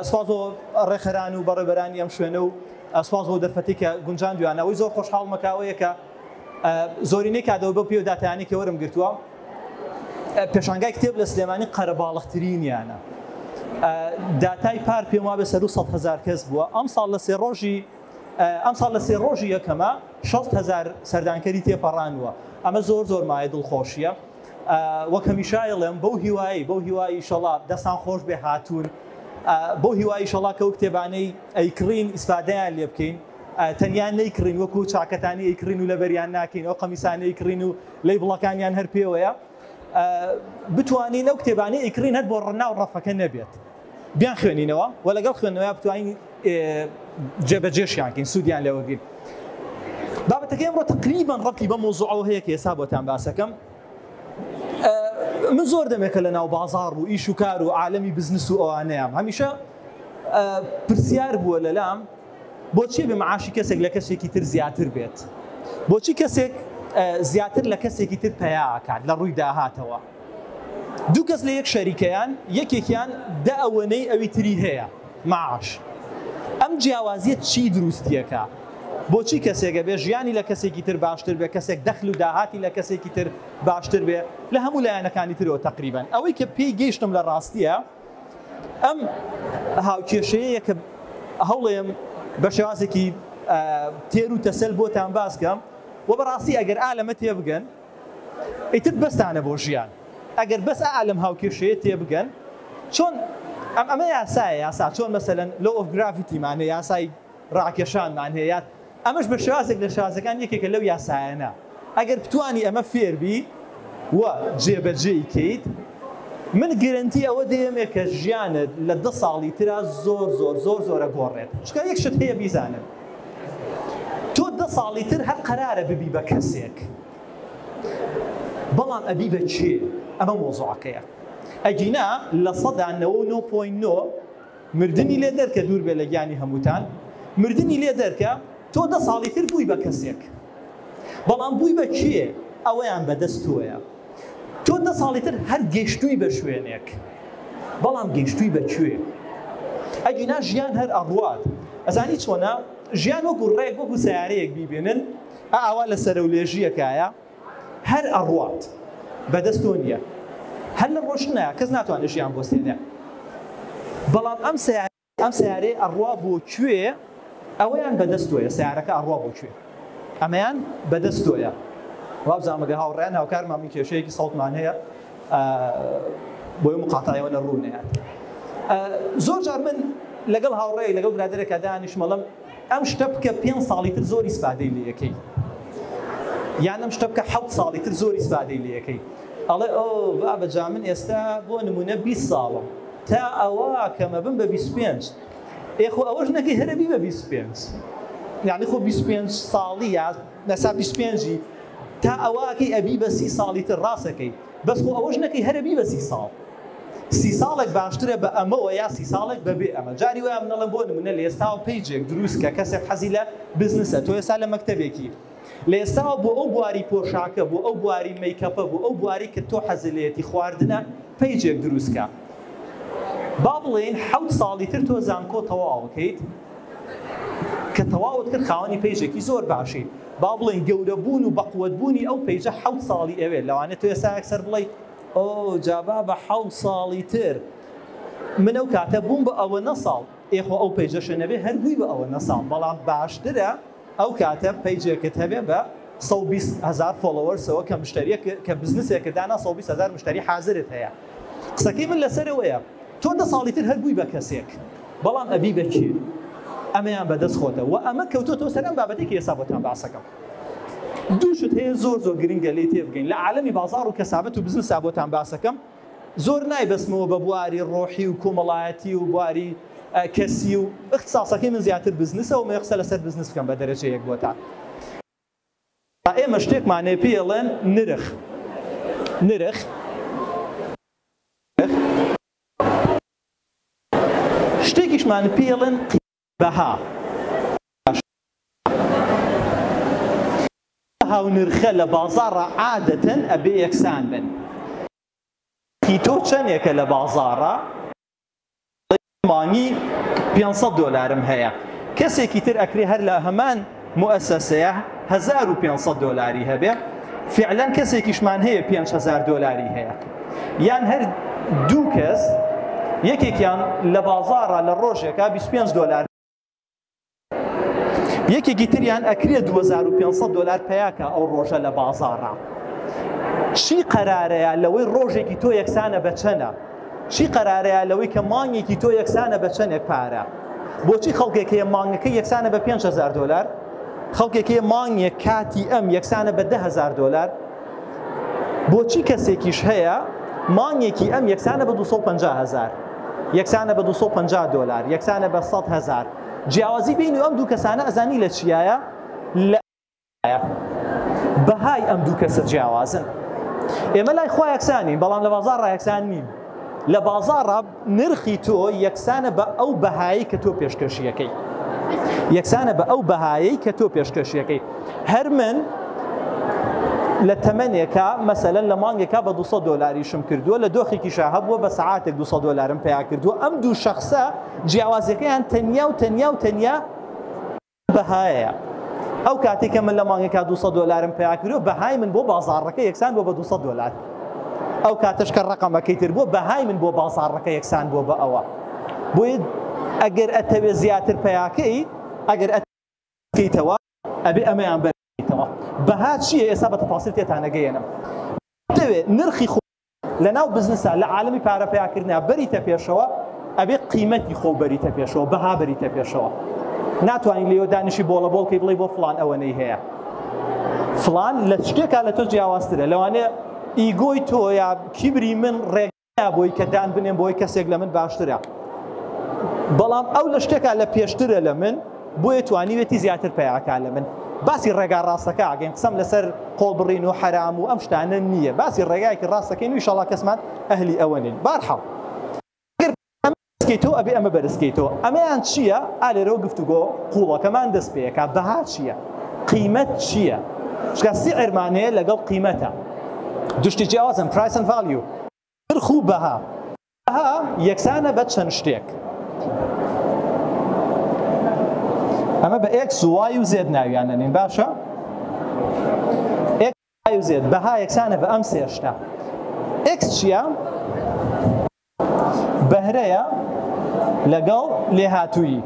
سپاس بۆ ڕێخەران و بەڕێبەرانی ئەم شوێنە و سپاس بۆ دەرفەتی کە گونجاندویانە. ئەوەی زۆر خۆشحاڵ مەکاوەیە کە زۆرینەی کادەوە بە پێ و داتایانی کە وەرم گرتووە پێشانگای کتێب لە سلێمانی قەرەباڵغترینیانە. داتای پار پێم وابێ سەر و 100,000 کەس بووە. ئەم ساڵ لە سێ ڕۆژی یەکەمە 60,000 سەردانکەری تێپەڕانوە. ئەمە زۆر مایە دڵخۆشیە. وەک هەمیشایڵێم بەو هیوایی ئیشەڵا دەستان خۆش بێ هاتوون، بۆ هیوایی ئیشەڵا کە ئەو کتێبانەی ئەیکڕین ئیسفادەیان لێ بکەین، تەنیان نەیکڕین وەکو چاکەتانی ئەیکڕین و لە بەریان ناکەین، ئەو قەمیسانە ئەیکڕین و لەی بڵەکانیان هەر پێوەیە، بتوانین ئەو کتێبانەی ئەیکڕین هەر بۆ ڕناو ڕەفەکە نەبێت، بیان خوێنینەوە و لەگەڵ خوێندنەوەی بتوانین جێبەجێشیان کەین، سوودیان لێوەگرین. بابەتەکەی ئەمڕۆ تقریباً ڕەبتی بە مۆزوعەوە هەیە کە ئێستا بۆتان باسەکەم. من زۆر دەمێکە لە ناو بازاڕ و ئیش و کار و عالەمی بزنس و ئەوانەیەم هەمیشە پرسیار بووە لەلام بۆچی بە معاشی کەسێک لە کەسێکی تر زیاتر بێت، بۆچی کەسێک زیاتر لە کەسێکی تر پەیاکات لە ڕووی داهاتەوە. دوو کەس لە یەک شەریکەیان یەکێکیان دە ئەوەنەی ئەوی تری هەیە معاش. ئەم جیاوازیە چی دروستیەکە؟ بۆچی کەسێکە بێ ژیانی لە کەسێکی تر باشتر بێ، کەسێک دەخل و داهاتی لە کەسێکی تر باشتر بێ لە هەموو لایەنەکانی ترەوە تقریباً. ئەوەی کە پێی گەیشتم لە ڕاستیە ئەم هاوکێشەیە کە هەوڵێم بە شێوازێکی تێر و تەسەل بۆتان باسکەم و بەڕاستی ئەگەر ئالەمە تێبگەن ئیتر بەستانە بۆ ژیان. ئەگەر بەس ئالەم هاوکێشەیە تێبگەن چۆن ئەمە یاسا چۆن مەسەلەن law of gravity مانێ یاسای ڕاکێشانمان هەیە، ئەمەش بە شێوازێک لە شێوازەکان یەکێکە لەو یاسایانە. ئەگەر بتوانی ئەمە فێربی و جێبەجێی کەیت، من گرنتی ئەوە دەیەمێ کە ژیانت لە 10 ساڵی ترا زۆرە گۆڕێت. چکە یەک شت هەیە بیزانن، تۆ 10 ساڵی تر هەر قەرارە ببی بە کەسێک، بەڵام ئەبی بە چێ؟ ئەمە مۆزوعەکەیە. ئەگینا لە 9.9 مردنی لێ دەرکە دوور بێ لە گیانی هەمووتان، مردنی لێ دەرکە تۆ 10 ساڵی تر بووی بە کەسێک، بەڵام بووی بە چیە؟ ئەوەیان بەدەست تۆیە. تۆ 10 ساڵی تر هەر گەیشتووی بە شوێنێک، بەڵام گەیشتووی بەکوێ؟ ئەگینا ژیان هەر ئەڕوات. ئەزانی چۆنە ژیان وەکو ڕێک وەکو سیارەیەک بیبێنن، ئاوا لە سەرەولێژیەکایە هەر ئەڕوات بەدەست تۆ نییە، هەر لە ڕۆشنایە کەس ناتوانێت ژیان بۆستێنێ، بەڵام ئەم سیارەیە ئەڕوا بۆ کوێ؟ ئەوەیان بەدەست تۆیە. سیارەکە ئەڕوا بۆ کوێ؟ ئەمەیان بەدەست تۆیە. وابزانمەگە هاوڕێیان هاوکارمان من کێشەیەکی سەڵتمان هەیە بۆی مقاتایەوە لە ڕوونەیە. زۆر جار من لەگەڵ هاوڕێی لەگەڵ برادێکە دانیشمەڵم ئەم شتە بکە 5 ساڵی تر زۆر ئیسفادەی لێ یەکەی، یان ئەم شتە بکە 7 ساڵی تر زۆر ئیسفادەی لێ یەکەی. ئەڵێ ئەو بابەجا من ئێستا بۆ نمونە 20 ساڵم، تا ئەوە کەمە بم بە 25. خۆ ئەوەش نەکەی هەرەبی بە 25، یعنی خۆ 25 ساڵی یا نەسا 25 تا ئەوەکەی ئەبی بە 30 ساڵی تر ڕاستەکەی، بەس خۆ ئەوەش نەکەی هەرەبی بە 30 ساڵ. 30 ساڵێک باشترە بە ئەمەوە یا 30 ساڵێک بەبێ ئەمە. جاری وایە منەڵم بۆ نمونە لە ئێستاوە پیجێک دروست کە کەسێک حەزی لە بزنسە، تۆ ئێستا لە مەکتەبێکی لە ئێستاوە بۆ ئەو بواری پۆشاکە، بۆ ئەو بواری مەیکەپە، بۆ ئەو بواری کە تۆ حەزلێتی خواردنە پیجێک دروستکە. با بڵێن 7 ساڵی تر تۆ زانکۆ تەواوکەیت کە تەواوت کرد خاوەنی پیجێکی زۆر باشیت. با بڵێن گەورەبوون و بەقوەتبوونی ئەو پیجە 7 ساڵی ئەوێ، لەوانێت تۆ ئێستا ئەکسەر بڵێ ئۆ جابا بە 7 ساڵی تر من ئەو کاتە بووم بە ئەوە 9 ساڵ، ئێخۆ ئەو پیجەشە نەبێ هەربووی بە ئەوە 9 ساڵ، بەڵام باشترە ئەو کاتە پیجێکت هەبێ بە 120,000 فۆلۆوەرسەوە کە مشتریە کە بزنسێکە دانا 120,000 مشتری حازرت هەیە. قسەکەی من لەسەرەوەیە تۆ 10 ساڵی تر هەربووی بە کەسێک، بەڵام ئەبی بەکێ؟ ئەمەیان بەدەست خۆتە و ئەمە کەوتۆ سەرم بابەتێکی ئێستا بۆتان باسەکەم. دوو شت هەیە زۆر گرنگە لێ تێبگەین لە عالەمی بازاڕ و کەسابەت و بزنسا بۆتان باسەکەم. زۆر نایبەسمەوە بە بواری ڕۆحی و کۆمەڵایەتی و بواری کەسی و اختصاسەکەی من زیاتر بزنسە و مەقسە لەسەر بزنس بکەم بە دەرەجەیەک بۆتان. ئێمە شتێکمانێ پێڵێن نرخ شتێکیشمان پێڵێن بەها. هاو نرخە لە بازاڕە عادەتەن ئەبێ یەکسان بن. تۆ چەندێکە لە بازاڕە مانگی 500 دلارم هەیە کەسێکی تر ئەکرێ هەر لە هەمان مؤسسەیە 1500 دلاری هەبێ فعلا کەسێکیشمان هەیە 5000 دلاری هەیە یان هەر دوو کەس یەکێکیان لە بازاڕە لە ڕۆژێکە 25 دلار یەکێکی تریان ئەکرێ 2500 دلار پەیاکە ئەو ڕۆژە لە بازاڕە چی قەرارەیە لەوەی ڕۆژێکی تۆ یەکسانە بە چەنە چی قەرارەیە لەوەی کە مانگێکی تۆ یەکسانە بە چەندێک پارە بۆچی خەڵکێکەیە مانگەکە یەکسانە بە 5000 دلار خەڵکێکەیە مانگێک کاتی ئەم یەکسانە بە 10000 دلار بۆچی کەسێکیش هەیە مانگێکی ئەم یەکسانە بە 250000 یەکسانە بە 250 دلار یەکسانە بە 100000 جیاوازی بین و ئەم دوو کەسانە ئەزانی لە چیایە لە بەهای ئەم دوو کەسە جیاوازن ئێمە لای خوا یەکسانین بەڵام لە بازاڕ یەکسان نین لە بازاڕە نرخی تۆ یەکسانە بە ئەو بەهایی کە تۆ پێشکەشیەکەی یەکسانە بە ئەو بەهایی کە تۆ پێشکەشیەکەی هەر من لە تەمەنێکە مەسەلەن لە مانگێکا بە 200 دلاریشم کردووە لە دۆخێکیشا هەبووە بە سەعاتێک 200 دلارم پێیا کردووە ئەم دوو شەخسە جیاوازەکەیان تەنیا بەهایە ئەو کاتێککە من لە مانگێکا 200 دلارم پێیا کردووە بەهای من بۆ بازاڕەکە یەکسان بۆ بە 200 دلار ئەو کاتەشکە ڕقەمەکەی تر بووە بەهای من بۆ بازاڕەکە یەکسان بۆ بە ئەوە بۆیە ئەگەر ئەتەوێ زیاتر پەیاکەی ئەگەر ئەکەیتەوە ئەبێ ئەمەیان بەرەوە بەها چییە ئێستا بە تەفاسیل تێتانەگەیەنم دەوێت نرخی خۆ لە ناو بزنسە لە عالەمی پارە پێیاکردنە بەریتە پێشەوە ئەبێ قیمەتی خۆ بەریتە پێشەوە بەها بەریتە پێشەوە ناتوانین لێوە دانیشی بۆڵە بۆڵکەی بڵێ بۆ فلان ئەوەنەی هەیە فلان لە شتێکا لە تۆ جیاوازترە لەوانەیە ئیگۆی تۆ یا کیبری من ڕێگا بۆی کە دان بنێم بۆی کەسێک لە من باشترە بەڵام ئەو لە شتێکا لە پێشترە لە من بۆیە توانیوێتی زیاتر پەیاکە لە من باسی ڕێگا ڕاستەکە ئاگەین قسەم لەسەر قۆڵ بڕین و حرام و ئەم شتانە نییە باسی ڕێگایەکی ڕاستەکەین و ئینشەڵڵا کەسمان ئەهلی ئەوە نین بارحەڵ تۆ ئەبێ ئەمە بەرزکەیتەوە ئەمەیان چییە ئالێرەوە گفتوگۆ قوڵەکەمان دەست پێیەکە بەها چییە قیمەت چییە چکە سیعرمانەیە لەگەڵ قیمەتە دوشتی جیاوازن پرایس ئەند ڤالیو نرخ و بەها بەها یەکسانە بە چەند شتێک ئەمە بە ئێکس و وای و زێد ناویانەنین باشە ئێکس وای و زێد بەها یەکسانە بە ئەم سێ شتە ئێکس چییە بەهرەیە لەگەڵ لێهاتوویی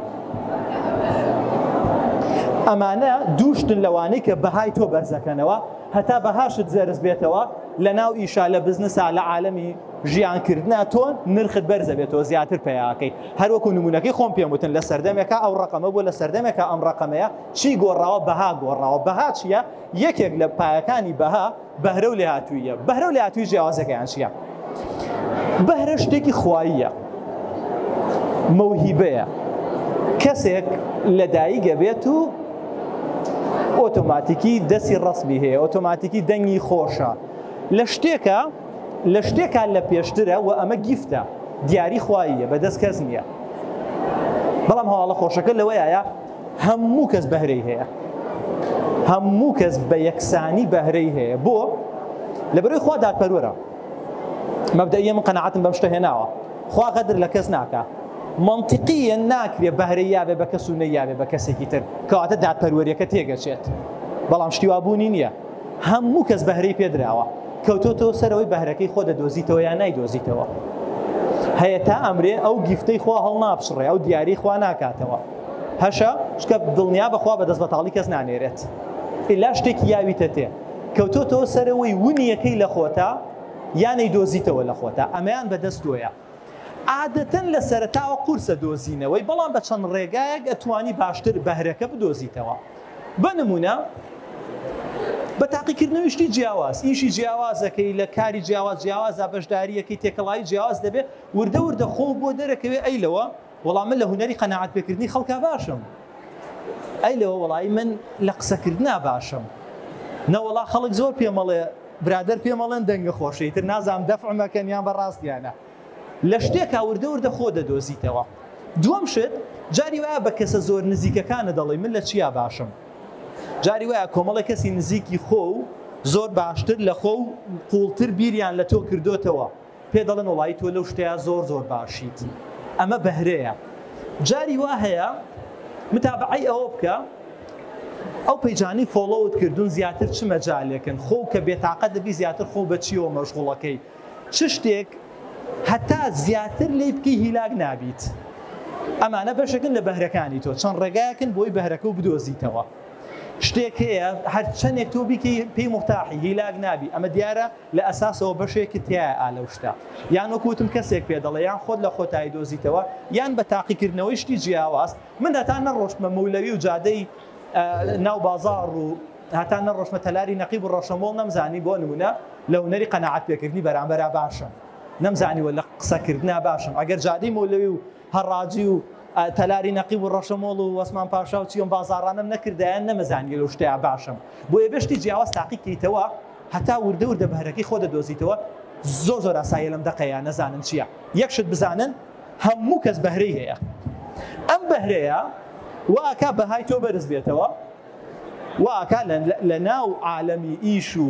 ئەمانە دووشتن لەوانەی کە بەهای تۆ بەرزەکەنەوە هەتا بەهاشت زەرز بێتەوە لە ناو ئیشا لە بزنسا لە عالەمی ژیانکردنا تۆ نرخت بەرزە بێتەوە زیاتر پێیاکەی هەروەکو نمونونەکەی خۆم پێم وتن لە سەردەمێکە ئەو ڕقەمە بۆ لە سەردەمێکە ئەم ڕقەمەیە چی گۆڕاوە بەها گۆڕاوە بەها چییە یەکێک لە پایەکانی بەها بەهرە و لێهاتوویە بەهرە و لێهاتووی جیاوازەکەیان چییە بەهرە شتێکی خواییە مەوهیبەیە کەسێک لەدایکە بێت و ئۆتۆماتیکی دەستی ڕسمی هەیە ئۆتۆماتیکی دەنگی خۆشە لە شتێکە لە پێشترە و ئەمە گیفتە دیاری خواییە بەدەست کەس نییە بەڵام هەواڵە خۆشەکە لەوەیە هەموو کەس بەهرەی هەیە هەموو کەس بە یەکسانی بەهرەی هەیە بۆ لەبەرەوەی خوا دادپەروەرە مەبدەئیە من قەناعەتم بەم شتە هێناوە خوا غەدر لە کەس ناکە منطقیە ناکرێ بەهرەی یابێ بە کەس و نەیابێ بە کەسێکی تر کەواتە دادپەروەریەکە تێگەچێت بەڵام شتی وابوونی نییە هەموو کەس بەهرەی پێدراوە کەوتۆتەوە سەرەوەی بەهرەکەی خۆ دەدۆزیتەوە یان نایدۆزیتەوە هەیە تا ئەمرێ ئەو گیفتەی خوا هەڵ ناپشڕێ ئەو دیاری خوا ناکاتەوە هەشە چکە دڵنیا بەخوا بەدەست بەتاڵی کەس نانێرێت ئیلا شتێکی یاویتە تێ کەوتۆتەوە سەرەوەی ونیەکەی لە خۆتا یان نەیدۆزیتەوە لە خۆتا ئەمەیان بەدەست تۆیە عادەتەن لە سەرەتاوە قورسە دۆزینەوەی بەڵام بە چەند ڕێگایەک ئەتوانی باشتر بەهرەکە بدۆزیتەوە بە نمونە بە تاقیکردنەوەی شتی جیاواز ئیشی جیاوازەکەی لە کاری جیاوازە بەشداریەکەی تێکەڵایی جیاواز دەبێت وردە خۆ بۆ دەرەکەوێ ئەیلەوە وەڵام من لە هونەری قەناعەت پێکردنی خەڵکا باشم ئەیلەوە وەڵی من لە قسەکردنا باشم نەوەڵا خەڵک زۆر پێمەڵێ برادەر پێمەڵێن دەنگە خۆشەی تر نازام دەفعمەکەن یان بەڕاستیانە لە شتێکا وردە خۆ دەدۆزیتەوە دووەم شت جاری وایە بە کەسە زۆر نزیکەکانە دەڵێ من لە چیا باشم جاری وایە کۆمەڵی کەسی نزیکی خۆ و زۆر باشتر لە خۆ و قوڵتر بیریان لە تۆ کردوتەوە پێ دەڵێن وڵی تۆ لەو شتەیە زۆر باشیت ئەمە بەهرەیە. جاری وا هەیە متابعەی ئەوە بکە ئەو پەیجانی فۆڵۆوت کردوون زیاتر چ مەجالێکن خۆ کە بێتاقەت دەبی زیاتر خۆ بە چیەوە مەشغوڵەکەی چ شتێک هەتا زیاتر لێ بکەی هیلاک نابیت. ئەمانە بەشێکن لە بەهرەکانی تۆ چەند ڕێگایەکن بۆی بەهرەکە و بدۆزیتەوە. شتێک هەیە هەر چەندێک تۆ بیکەی پێی مفتاحی هیلاک نابی ئەمە دیارە لە ئەساسەوە بەشێکی تایە ئالە شتا یان وەکوتم کەسێک پێ دەڵێ یان خۆت لە خۆتایی دۆزیتەوە یان بە تاقیکردنەوەی شتی جیاواز من هەتا نەڕۆشتمە مەولەوی و جادەی ناو بازاڕ و هەتا نەڕۆشمە تەلاری نەقیب و ڕەشەمۆڵ نەمزانی بۆ نمونە لە هونەری قەناعەت پێکردنی بەرامبەرا باشم نەمزانیوە لە قسەکردنا باشم ئەگەر جادەی مەولەوی و هەڕاجی و تەلاری نەقیب و ڕەشەمۆڵ و وەسمان پاشا و چیۆم بازاڕانم نەکردایان نەمەزانی لەو شتەیە باشم بۆ بێشتی جیاواز تاقیکەیتەوە هەتا وردە وردە بەهرەکەی خۆ دەدۆزیتەوە زۆر ئاساییە لەم دەقەیە نەزانن چییە یەکشت بزانن هەموو کەس بەهرەی هەیە ئەم بەهرەیە واکە بەهای تۆ بەرز بێتەوە واکە لە ناو عالەمی ئیش و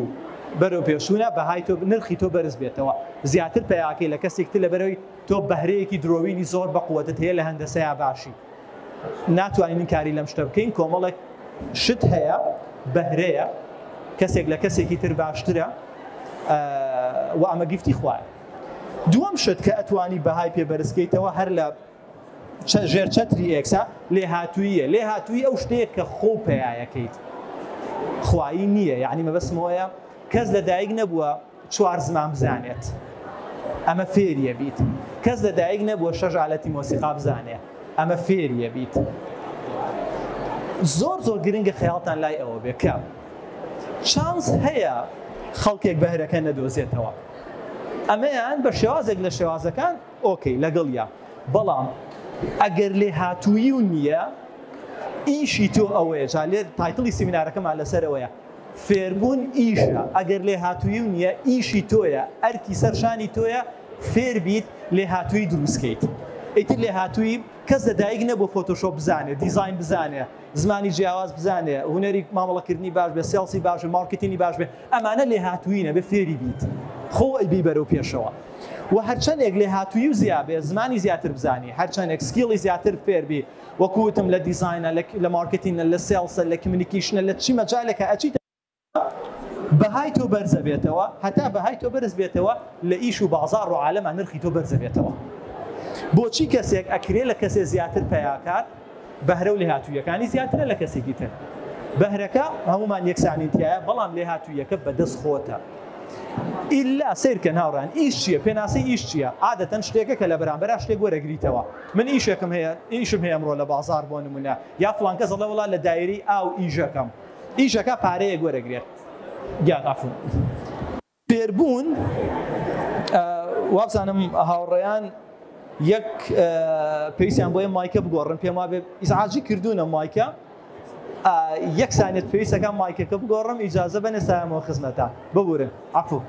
بەرەو پێشوونە بەهای تۆ نرخی تۆ بەرز بێتەوە زیاتر پێیاکەی لە کەسێکتر لە بەرەوەی تۆ بەهرەیەکی درۆوینی زۆر بەقووەتت هەیە لە هەندەسەیە باشی ناتوانین کاری لەم شتە بکەین کۆمەڵێک شت هەیە بەهرەیە کەسێک لە کەسێکی تر باشترە و ئەمە گیفتی خوایە. دووەم شت کە ئەتوانی بەهای پێ بەرزکەیتەوە هەر لە ژێر چەتری ئێکسا لێهاتوویە لێهاتووی ئەو شتەیە کە خۆ پێیەکەیت خوایی نییە یعنی مەبەستمەوەیە کەس لەدایک نەبووە 4 زمان بزانێت ئەمە فێریە بیت کەس لەدایک نەبووە 6 ئالەتی مۆسیقا بزانێت ئەمە فێریە بیت زۆر گرنگە خەیاڵتان لای ئەوە بێ کە چانس هەیە خەڵکێک بەهرەکە نەدۆزێتەوە ئەمەیان بە شێوازێک لە شێوازەکان ئۆکەی لەگەڵیا بەڵام ئەگەر لێهاتووی و نییە ئیشی تۆ ئەوەیە جالێ تایتڵی سیمینارەکەمان لەسەرەوەیە فێربوون ئیشە ئەگەر لێهاتووی و نییە ئیشی تۆیە ئەرکی سەرشانی تۆیە فێر بیت لێهاتووی دروستکەیت ئیتر لێهاتووی کەس لەدایک نەبوو فۆتۆشۆپ بزانێ دیزاین بزانێ زمانی جیاواز بزانێ هونەری مامەڵەکردنی باش بێ سێڵسی باش بێ مارکتینی باش بێ ئەمانە لێهاتووینە بێ فێری بیت خۆ ئەیبی بەرەو پێشەوە و هەرچەندێک لێهاتووی و زیابێ زمانی زیاتر بزانی هەرچەندێک سکیڵی زیاتر فێربی وەکوتم لە دیزاینە لە مارکتینە لە سێڵسە لە کمیونیکیشنە لە چی مەجالێکە ئەچیت بەهای تۆ بەرزە بێتەوە هەتا بەهای تۆ بەرز بێتەوە لە ئیش و بازاڕ و عالەمە نرخی تۆ بەرزە بێتەوە بۆچی کەسێک ئەکرێ لە کەسێ زیاتر پەیاکات بەهرە و لێهاتوویەکانی زیاترە لە کەسێکی تر بەهرەکە هەمومان یەکسانیتیایە بەڵام لێهاتوویەکە بەدەست خۆتە ئیلا سیرکە ناوڕان ئیش چییە پێناسی ئیش چییە عادەتەن شتێکە کە لە بەرامبەر شتێک وەرەگریتەوە من ئیشێکم هەیە ئیشم هەیە ئەمڕۆ لە بازار بۆ نمونە یا فڵان کەس دەڵێ وەڵا لە دایری ئاو ئیژەکەم ئیشەکە پارەیەک وەرەگرێت گیانافون فێربوون وابزانم هاوڕێیان یەک پێویستیان بۆیە مایکە بگۆڕن پێم وابێ ئیزعاجی کردوونە مایکە یەک سانێت پێویستەکان مایکەکە بگۆڕم ئیجازە بەنێ سایەمەوە خزمەتە ببورن عفو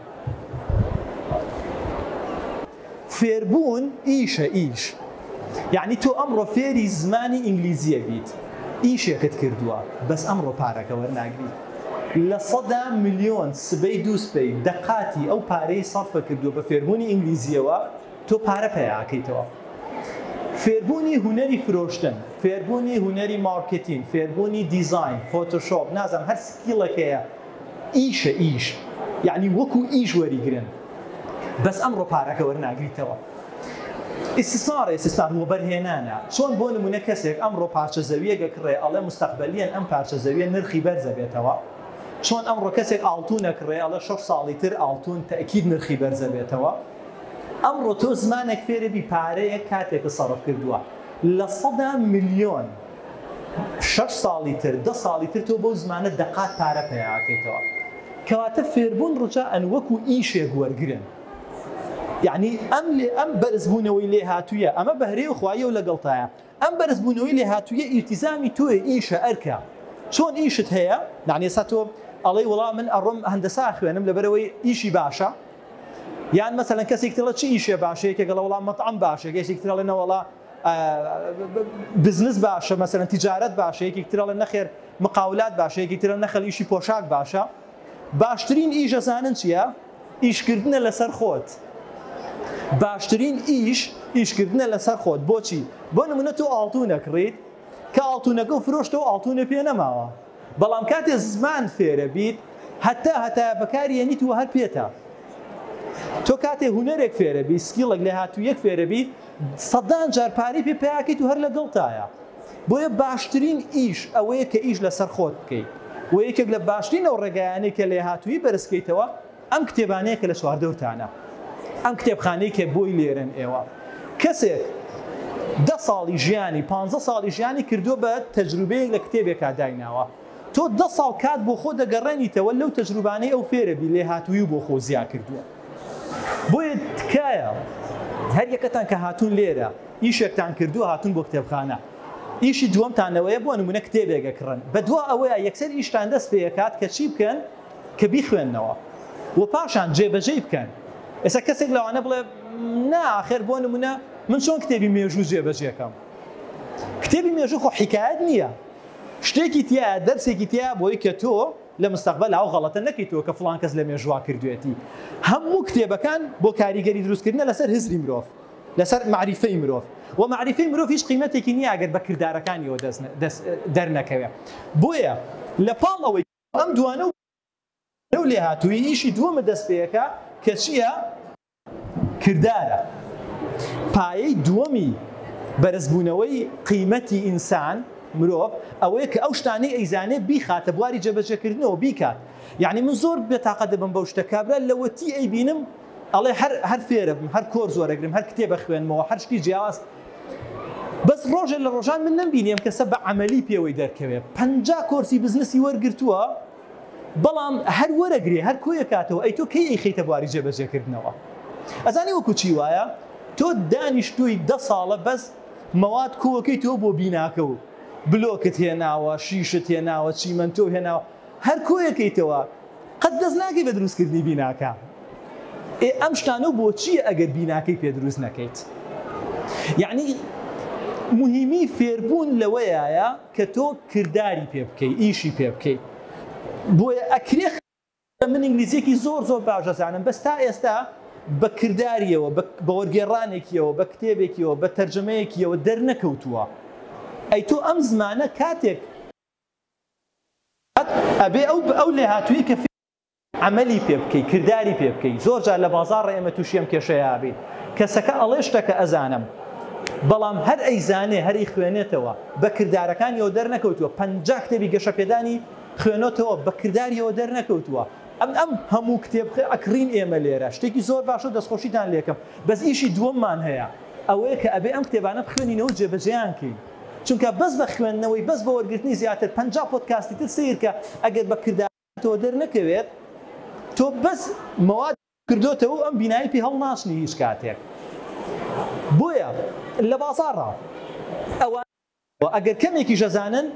فێربوون ئیشە ئیش یعنی تۆ ئەمڕۆ فێری زمانی ئینگلیزیە بیت ئیشێکت کردووە بەس ئەمڕۆ پارەکە وەرناگریت لە 100 ملیۆن سبەی دووسپەی دەقاتی ئەو پارەی سەرفە کردووە بە فێربوونی ئینگلیزیەوە تۆ پارە پێیاکەیتەوە فێربوونی هونەری فرۆشتن فێربوونی هونەری مارکتین فێربوونی دیزاین فۆتۆشۆپ نازانم هەر سکیڵەکەیە ئیشە ئیش یعنی وەکو ئیش وەریگرن بەس ئەمڕۆ پارەکە وەرناگریتەوە ئیسtismار وەبەرهێنانە چۆن بۆ نمونە کەسێک ئەمڕۆ پارچە زەویەکە کڕێ ئەڵێ مستەقبەلیەن ئەم پارچە زەویە نرخی بەرزە بێتەوە چۆن ئەمڕۆ کەسێک ئاڵتونە کڕێ ئەڵێ 6 ساڵی تر ئاڵتون تەکید نرخی بەرزە بێتەوە ئەمڕۆ تۆ زمانێک فێرەبی پارەیە کاتێکە سەرف کردووە لە 100 ملیۆن 6 ساڵی تر 10 ساڵی تر تۆ بۆ زمانە دەقات پارە پێیاکەیتەوە کەواتە فێربوون ڕجا ئەن وەکو ئیشێک وەرگرن یعنی ئەم بەرزبوونەوەی لێهاتوویە ئەمە بەهرەی و خوایە و لەگەڵتایە ئەم بەرزبوونەوەی لێهاتوویە ئیلتیزامی تۆیە ئیشە ئەرکە چۆن ئیشت هەیە یعنی ئێستا تۆ ئەڵێ وەڵام من ئەڕۆم هەندەسا خوێنم لەبەرەوەی ئیشی باشە یان مەسەلەن کەسێک تڵە چی ئیشێ باشە یەکێک لە وەڵام مەطعەم باشە یەکێک تر ئەڵێنە وەڵا بزنس باشە مەسەلەن تیجارەت باشە یەکێک تر ئەڵێ نەخێر مقاولات باشە یەکێک تر نەخەل ئیشی پۆشاک باشە باشترین ئیش ئەزانن چییە؟ ئیشکردنە لەسەر خۆت باشترین ئیشکردنە لەسەر خۆت بۆچی بۆ نمونە تۆ ئاڵتوونە کڕیت کە ئاڵتوونەکە و فرۆشتەوە ئاڵتوونە پێ نەماوە بەڵام کاتێ زمان فێرە بیت هەتا بەکارهێنیت و هەر پێتە تۆ کاتێ هونەرێک فێرە بی سکیڵێک لە هاتوویەک فێرە بیت سەدان جار پارەی پێ پیاکەیت و هەر لەگەڵتایە بۆیە باشترین ئیش ئەوەیە کە ئیش لەسەر خۆت بکەیت و یەکێک لە باشترین ئەو ڕێگایانەی کە لێ هاتووی بەرزکەیتەوە ئەم کتێبانەیە کە لە چواردەورتانە ئەم کتێبخانەی کە بۆی لێرن ئێوە کەسێک 10 ساڵی ژیانی 15 ساڵی ژیانی کردووە بە تەجروبەیەک لە کتێبێکا دایناوە تۆ 10 ساڵ کات بۆ خۆ دەگەڕێنیتەوە لەو تەجروبانەی ئەو فێرەبی لێ هاتووی بۆ خۆ زیاد کردووە بۆیە تکایە هەر یەکەتان کە هاتوون لێرە ئیشێکتان کردووە هاتوون بۆ کتێبخانە ئیشی دووەمتانەوەیە بۆ نمونە کتێبێکە کڕن بە دووە ئەوەیە یەکسەر ئیشتان دەست پێ کات کە چی بکەن کە بیخوێننەوە و پاشان جێبەجێ بکەن ئێستا کەسێک لەوانە بڵێ ناخێر بۆ نمونە من چۆن کتێبی مێژوو جێبەجێکەم کتێبی مێژوو خۆ حیکایەت نییە شتێکی تایە دەرسێکی تایە بۆی کە تۆ لە مستەقبەل ئەو غەڵەتە نەکەیتەوە کە فڵان کەس لە مێژووا کردوێتی هەموو کتێبەکان بۆ کاریگەری دروستکردنە لەسەر هزری مرۆڤ لەسەر معریفەی مرۆڤ و معریفەی مرۆڤ هیچ قیمەتێکی نییە ئەگەر بە کردارەکانیەوە دەرنەکەوێت بۆیە لە پاڵ ئەوەی ئەم دوانە لەو لێ هاتووی ئیشی دووەمە دەست پێیەکە کە چییە کردارە پایەی دووەمی بەرزبوونەوەی قیمەتی ئینسان مرۆڤ ئەوەیە کە ئەو شتانەی ئەیزانێ بیخاتە بواری جێبەجێکردنەوە بیکات یعنی من زۆر بێتاقە دەبم بەو شتە کابرا لەوەتی ئەیبینم ئەڵێ هەر فێرە بم هەر کۆر زۆرەگرم هەر کتێبە خوێنمەوە هەر شتی جیاواز بەس ڕۆژێ لە ڕۆژان من نەمبینیم کەسە بە عەمەلی پێوەی دەرکەوێت 50 کۆرسی بزنسی وەرگرتووە بەڵام هەر وەرەگرێ هەر کۆیە کاتەوە ئەی تۆ کەی ئەیخەیتە بواری جێبەجێکردنەوە ئەزانی وەکو چی وایە تۆ دانیشتووی 10 ساڵە بەس مەواد کۆوەکەی تۆ بۆ بیناکە و بلۆکت هێناوە شیشت هێناوە چیمەنتۆ هێناوە هەر کۆیەکەیتەوە قەت دەست ناکەی بە دروستکردنی بیناکە ئەم شتانە بۆ چییە ئەگەر بیناکەی پێ دروست نەکەیت یعنی مهمی فێربوون لەوەیە کە تۆ کردداری پێ بکەیت ئیشی پێ بکەیت بۆیە ئەکرێ من ئینگلیزیەکی زۆر باش دەزانم بەس تا ئێستا بە کردداریەوە بە وەرگێڕانێکیەوە بە کتێبێکیەوە بە تەرجەمەیەکیەوە دەرنەکەوتووە ئەی تۆ ئەم زمانە کاتێک ئەبێ ئەو لێ هاتووی کە عملی پێ بکەی کردداری پێ بکەی زۆر جار لە بازاڕ ئێمە تووشیم کێشەیە بین کەسەکە ئەڵێ شتەکە ئەزانم بەڵام هەر ئەیزانێ هەری خوێنێتەوە بە کرددارەکانیەوە دەرنەکەوتووە 50 کتێبی گەشە پێدانی خوێنێتەوە بە کردداریەوە دەرنەکەوتووە ئەم هەموو کتێب ئەکرین ئێمە لێرە شتێکی زۆر باشە دەستخۆشیتان لێکم بەس ئیشی دووەممان هەیە ئەوەیە کە ئەبێ ئەم کتێبانە بخوێنینەوە جێبەجێیان کەین چونکە بەس بە خوێندنەوەی بەس بە وەرگرتنی زیاتر 50 پۆدکاستی تر سیرکە ئەگەر بە کرددارەوە دەرنەکەوێت تۆ بەس مەواد کردوتەوە ئەم بینایی پێ هەڵ ناشنی هیچ کاتێک بۆیە لە بازاڕە ئەوە ئەگەر کەمێکی ژەزانن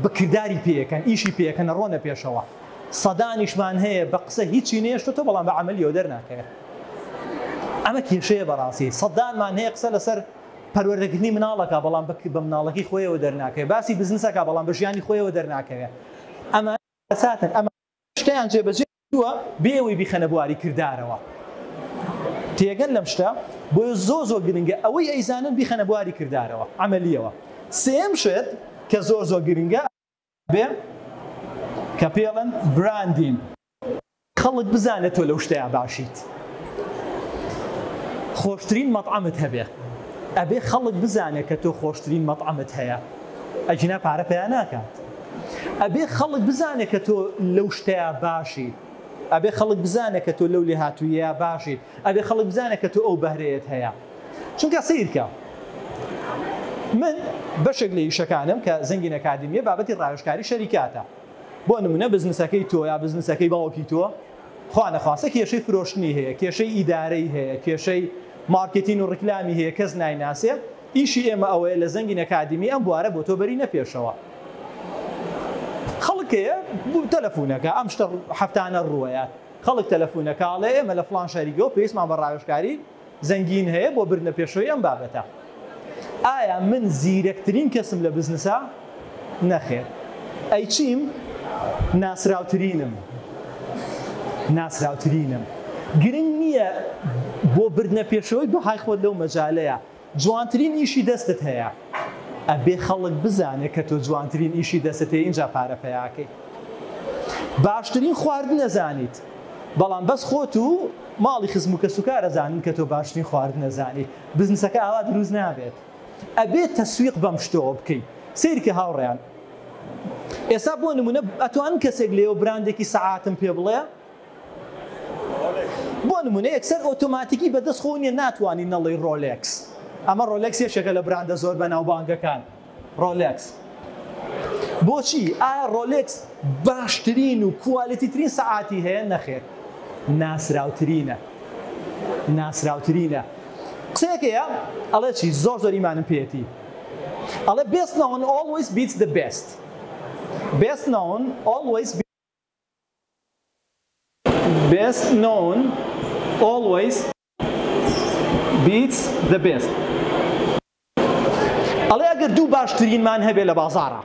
بە کردداری پێیەکەن ئیشی پێیەکەن ڕۆنە پێشەوە سەدانیشمان هەیە بە قسە هیچی نێشتۆ تۆ بەڵام بە عەمەلیەوە دەرناکەوێت ئەمە کێشەیە بەڕاستی سەدانمان هەیە قسە لەسەر پەروەردەکردنی مناڵەکە بەڵام بە مناڵەکەی خۆیەوە دەرناکەوێت باسی بزنسەکە بەڵام بە ژیانی خۆیەوە دەرناکەوێت ئەمە ئەساتن ئەمە شتیان جێبەجێوە بێەوەی بیخەنە بواری کرددارەوە تێگەن لەم شتە بۆیە زۆر گرنگە ئەوەی ئەیزانن بیخەنە بواری کرددارەوە عەمەلیەوە سێم شت کە زۆر گرنگە بێ کە پێڵن براندین خەڵک بزانێت تۆ لەو شتەیە باشیت خۆشترین مەطعەمت هەبێ ئەبێ خەڵک بزانێت کە تۆ خۆشترین مەطعەمت هەیە ئەجینا پارە پێیان ناکات ئەبێ خەڵک بزانێت کە تۆ لەو شتەیە باشی ئەبێ خەڵک بزانێت کە تۆ لەو لێ هاتوویە باشی ئەبێ خەڵک بزانێت کە تۆ ئەو بەهرەیەت هەیە چونکە سیرکە من بەشێک لە ئیشەکانم کە زەنگین ئەکادمیە بابەتی ڕاوێژکاری شەریکاتە بۆ نمونە بزنسەکەی تۆ یا بزنسەکەی باوکی تۆ خوا نەخواسە کێشەی فرۆشتنی هەیە کێشەی ئیدارەی هەیە کێشەی مارکتین و ڕکلامی هەیە کەس نایناسێ ئیشی ئێمە ئەوەیە لە زەنگین ئەکادمی ئەم بوارە بۆ تۆ بەری نەپێشەوە خەڵکەیە تەلەفۆنەکە ئەم شتە هەفتانە ڕووەیە خەڵک تەلەفۆنەکاڵێ ئێمە لە فڵان شەریکەوە پێویستمان بە ڕاوێژکاری زەنگین هەیە بۆ برنە پێشەوەی ئەم بابەتە ئایا من زیرەکترین کەسم لە بزنسە نەخێر ئەی چیم ناسراوترینم گرنگ نییە بۆ بردنە پێشەوەی بەهای خۆت لەو مەجالەیە جوانترین ئیشی دەستت هەیە ئەبێ خەڵک بزانێت کە تۆ جوانترین ئیشی دەستت هەیە اینجا پارە پەیاکەی باشترین خواردن نەزانیت بەڵام بەس خۆت و ماڵی خزم و کەسوکارە زانین کە تۆ باشترین خواردن نەزانی بزنسەکە ئاوا دروست نابێت ئەبێت تەسویق بەم شتەوە بکەیت سیرکە هاوڕێیان ئێستا بۆ نمونە ئەتوانن کەسێک لێوە براندێکی سەعاتم پێ بڵێ بۆ نمونە یەکسەر ئۆتۆماتیکی بەدەست خۆ نیە ناتوانین نەڵێ ڕۆلێکس ئەمە ڕۆلێکس یەکێکە لە براندە زۆر بەناوبانگەکان ڕۆلێکس بۆچی ئایا ڕۆلێکس باشترین و کوالیتیترین سەعاتی هەیە نەخێر ناسراوترینە قسەیەکەیە ئەڵێ چی زۆر ئیمانم پێێتی ئەڵێ best known always beats the best best known always beats the best ئەڵێ ئەگەر دوو باشترینمان هەبێ لە بازاڕە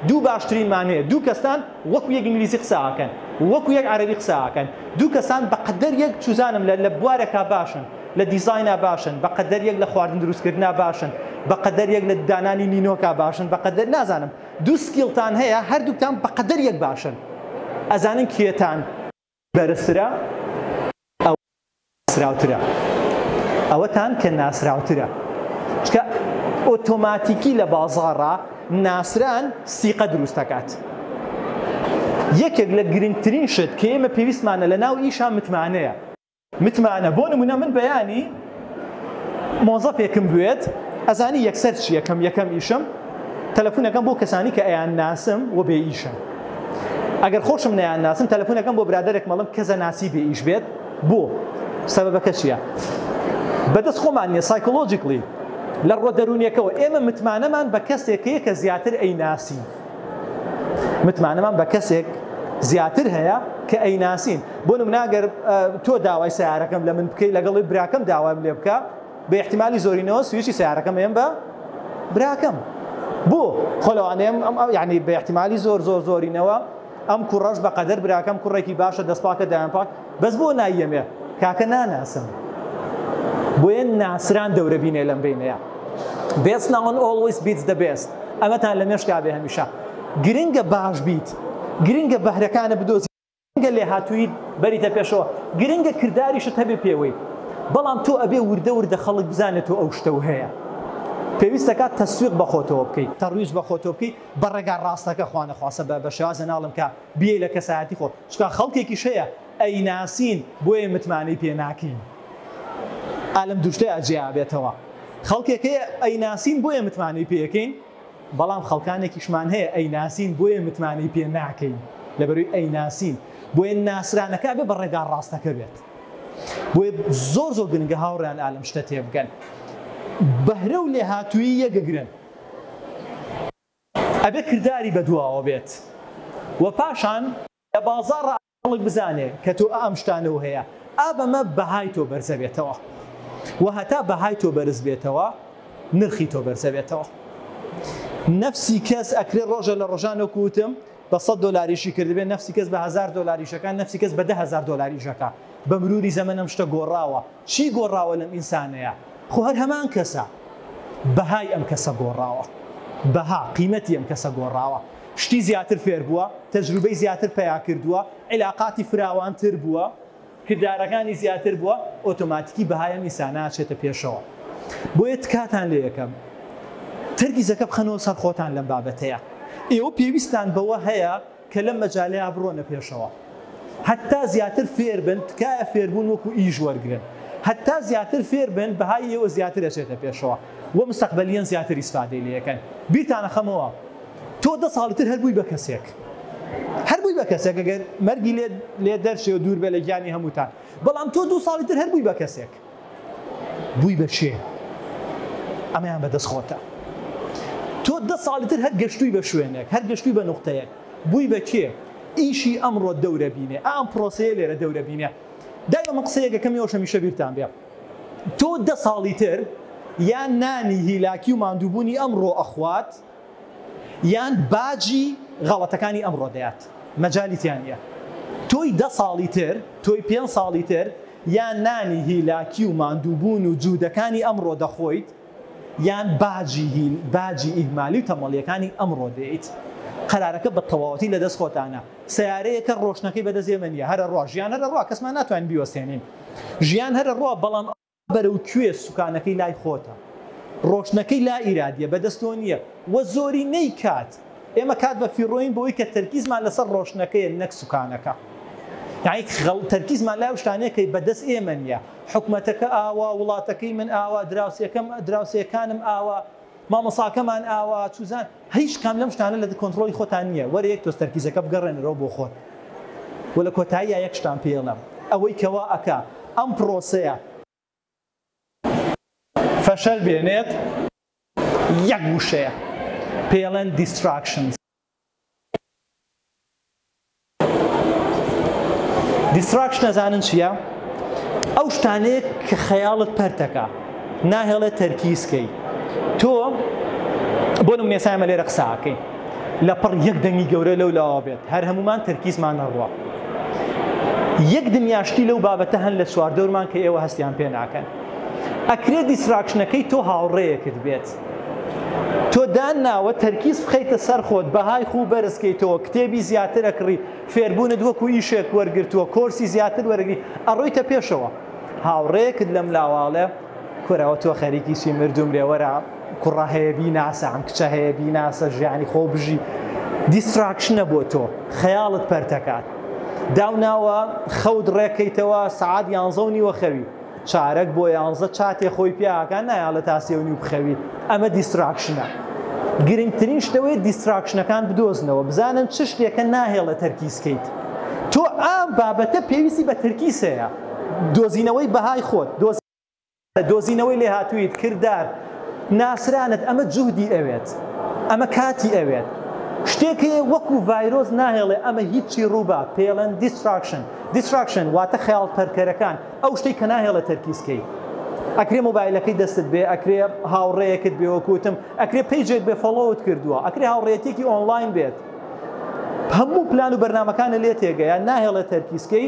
دوو باشترینمان هەیە دوو کەسان وەکو یەک ئینگلیزی قساکەن وەکو یەک عەرەبی قساکەن دوو کەسان بەقەدەر یەک چوزانم لە بوارێکا باشن لە دیزاینا باشن بەقەدەر یەک لە خواردن دروستکردنا باشن بەقەدەر یەک لە دانانی نینۆکا باشن بەقەدەر نازانم دوو سکیڵتان هەیە هەردووکتان بەقەدەر یەک باشن ئەزانن کێتان بەرزترە ئەو ناسراوترە ئەوەتان کە ناسراوترە چکە ئۆتۆماتیکی لە بازاڕە ناسران سیقە دروست دەکات یەکێک لە گرنگترین شت کە ئێمە پێویستمانە لە ناو ئیشان متمانە بۆ نمونە من بەیانی مۆزەفێکم بوێت ئەزانی یەکسەر چی یەکەم ئیشم تەلەفۆنەکەم بۆ کەسانی کە ئەیان ناسم و بێ ئیشم ئەگەر خۆشم نەیان ناسم تەلەفۆنەکەم بۆ برادەرێک مەڵم کەسە ناسی بێ ئیش بێت بۆ سەبەبەکە چییە بەدەست خۆمان نیە سایکۆلۆجیکلی لە ڕۆدەرونیەکەوە ئێمە متمانەمان بە کەسێکەیە کە زیاتر ئەیناسی متمانەمان بە کەسێک زیاتر هەیە کە ئەیناسین بۆ نمونەگەر تۆ داوای سیارەکەم لە من بکەی لەگەڵی براکەم داوایم لێ بکە بە احتیمالی زۆرینەوە سویچی سیارەکەم هێم بە براکەم بۆ خۆلەوانەیەم یعنی بە احتیمالی زۆرینەوە ئەم کوڕەش بەقەدەر براکەم کوڕێکی باشە دەستپاکە دایان پاک بەس بۆ نایەمێ کاکە ناناسم بۆیە ناسران دەورە بینێ لەم بینەیە best known always beats the best ئەمەتان لە مێشکا بێ هەمیشە گرنگە باش بیت گرنگە بەهرەکانە بدۆزی گرنگە لێهاتووی بەریتە پێشەوە گرنگە کرداریشت هەبێ پێوەی بەڵام تۆ ئەبێ وردە خەڵک بزانێت تۆ ئەو شتە هەیە پێویستەکە تەسویق بە خۆتەوە بکەیت تەڕویج بە خۆتەوە بکەیت بە ڕێگا ڕاستەکە خوانە خواسە بە شێوازە ناڵم کە بیێ لە کەسایەتی خۆ چکە خەڵکێکیش هەیە ئەیناسین بۆیە متمانەی پێ ناکەین ئالم دوشتەیە ئەجیا بێتەوە خەڵکێکەیە ئەیناسین بۆیە متمانەی پێەکەین بەڵام خەڵکانێکیشمان هەیە ئەیناسین بۆیە متمانەی پێ ناکەین لەبەروی ئەیناسین بۆیە ناسرانەکە بێ بە ڕێگا ڕاستەکە بێت بۆیە زۆر گرنگە هاوڕیان ئالم شتە تێبگەن بەهرە و لێهاتووی یەکەگرن ئەبێ کردداری بەدواوە بێت و پاشان لە بازاڕ خەڵک بزانێ کە تۆ ئەم شتانەوە هەیە ئابەمە بەهای تۆ بەرزە بێتەوە و هەتا بەهای تۆ بەرز بێتەوە نرخی تۆ بەرزە بێتەوە نفسی کەس ئەکرێ ڕۆژە لە ڕۆژانە کوتم بە $100 کردبێت نفسی کەس بە $1000 نفسی کەس بە $10,000 بە مروری زەمەنم شتە گۆڕاوە چی گۆڕاوە لەم ئینسانەیە خۆ هەر هەمان کەسە بەهای ئەم کەسە گۆڕاوە بەها قیمەتی ئەم کەسە گۆڕاوە شتی زیاتر فێر بووە تەجروبەی زیاتر پیا کردووە علاقاتی فراوانتر بووە کردارەکانی زیاتر بووە ئۆتۆماتیکی بەهای ئینسانە چێتە پێشەوە بۆیە تکاتان لێ یەکەم تەرگیزەکە بخەنەوە سەر خۆتان لەم بابەتەیە ئێوە پێویستان بەوە هەیە کە لەم مەجالەیە بڕۆنە پێشەوە حتا زیاتر فێر بن تکایە فێربوون وەکو ئیش وەرگرن حتا زیاتر فێر بن بەهای ئێوە زیاتر ئەچێتە پێشەوە و مستەقبەلیان زیاتر ئیسفادەی لێ یەکەن بیرتانە خەمەوە تۆ 10 ساڵتر هەربووی بە کەسێک هەربووی بە کەسێک ئەگەر مەرگی لێ دەرچێ و دوور بێ لە گیانی هەمووتان بەڵام تۆ 2 ساڵی تر هەربووی بە کەسێک بووی بە چێ ئەمەیان بەدەست خۆتە تۆ 10 ساڵی تر هەر گەشتووی بە شوێنێک هەر گەشتووی بە نوقتەیەک بووی بە کێ ئیشی ئەمڕۆ دەورە بینێ ئەم پرۆسەیە لێرە دەورە بینێ دایما قسەیەکەکەمی ئەوش هەمیشە بیرتان بێ تۆ 10 ساڵی تر یان نانی هیلاکی و ماندووبوونی ئەمڕۆ ئەخوات یان باجی غەڵەتەکانی ئەمڕۆ دەیات مەجالیتیان نیە تۆی 10 ساڵی تر تۆی 5 ساڵی تر یان نانی هیلاکی و ماندووبوون و جوودەکانی ئەمڕۆ دەخۆیت یان باجی ئیهمالی و تەمەڵیەکانی ئەمڕۆ دێیت قەرارەکە بە تەواوەتی لە دەست خۆتانە سیارەیەکە ڕۆشنەکەی بەدەستێمە نیە هەرە ڕۆ ژیان هەرە ڕۆ کەسمان ناتوانین بیوەستێنین ژیان هەرە ڕۆ بەڵام بەرەو کوێ سوکانەکەی لای خۆتە ڕۆشنەکەی لا ئیرادیە بەدەستۆ نییە وە زۆری نەی کات ئێمە کات بە فیڕۆین بۆی کە تەرکیزمان لەسەر ڕۆشنەکەیە نەک سوکانەکە یعنی تەرکیزمان لای شتانەیەکەی بەدەست ئێمە نیە حکومەتەکە ئاوا وڵاتەکەی من ئاوا دراوسەکانم ئاوا مامۆساکەمان ئاوا چوزان هیچ کام لەم شتانە لە کۆنتڕۆلی خۆتان نییە وەرە یەک تۆز تەرکیزەکە بگەڕێنەوە بۆ خۆت و لە کۆتاییە یەک شتان پێڵم ئەوەی کەوا ئەکا ئەم پرۆسەیە فەشەل بێنێت یەک وشەیە پێڵێن دیستراکشنز دیستراکشن نەزانن چییە؟ ئەو شتانەیە کە خەیاڵت پەرتەکە ناهێڵێت تەرکیزکەی تۆ بۆ نمونە ئێستا ئێمە لێرە قساکەین لەپڕ یەک دەنگی گەورە لەو لاوە بێت هەر هەمومان تەرکیزمان نەڕوە یەک دنیاشتی لەو بابەتە هەن لە چواردەورمان کە ئێوە هەستیان پێ ناکەن ئەکرێت دیستراکشنەکەی تۆ هاوڕێیەکت بێت تۆ داناوە تەرکیز بخەیتە سەر خۆت بەهای خوو بەرزکەیتەوە کتێبی زیاتر ئەکڕی فێربوونت وەکو ئیشێک وەرگرتووە کۆرسی زیاتر وەرگری ئەڕۆیتە پێشەوە هاوڕێیەکت لەم لاواڵێ کورەوە تۆ خەریکی چی مردوم لێوەرە کوڕە هەیە بیناسە ئەم کچە هەیە بیناسە ژیانی خۆ بژی دیستراکشنە بۆ تۆ خەیاڵت پەرتەکات داوناوە خەوت ڕێکەیتەوە سەعات 11:30 خەوی چارەک بۆ 11 چاتێ خۆی پیاکان نایە لە تا 3:30 بخەوی ئەمە دیستراکشنە گرنگترین شتەوەی دیستراکشنەکان بدۆزنەوە بزانن چ شتێکە ناهێڵە تەرکیزکەیت تۆ ئەم بابەتە پێویستی بە تەرکیز هەیە دۆزینەوەی بەهای خۆت دۆزینەوەی لێهاتوویت کردار ناسرانت ئەمە جوهدی ئەوێت ئەمە کاتی ئەوێت شتێکەیە وەکو ڤایرۆز ناهێڵێ ئەمە هیچی ڕووبا پێڵەن دیستراکشن واتە خەیاڵ پەرکەرەکان ئەو شتەی کە ناهێڵە تەرکیزکەی ئەکرێ مۆبایلەکەی دەستت بێ ئەکرێ هاوڕێیەکت بێ وەکوتم ئەکرێ پیجێک بێ فۆڵۆوت کردووە ئەکرێ هاوڕێیەتێکی ئۆنلاین بێت هەموو پلان و بەرنامەکانە لێ تێگەیە ناهێڵە تەرکیزکەی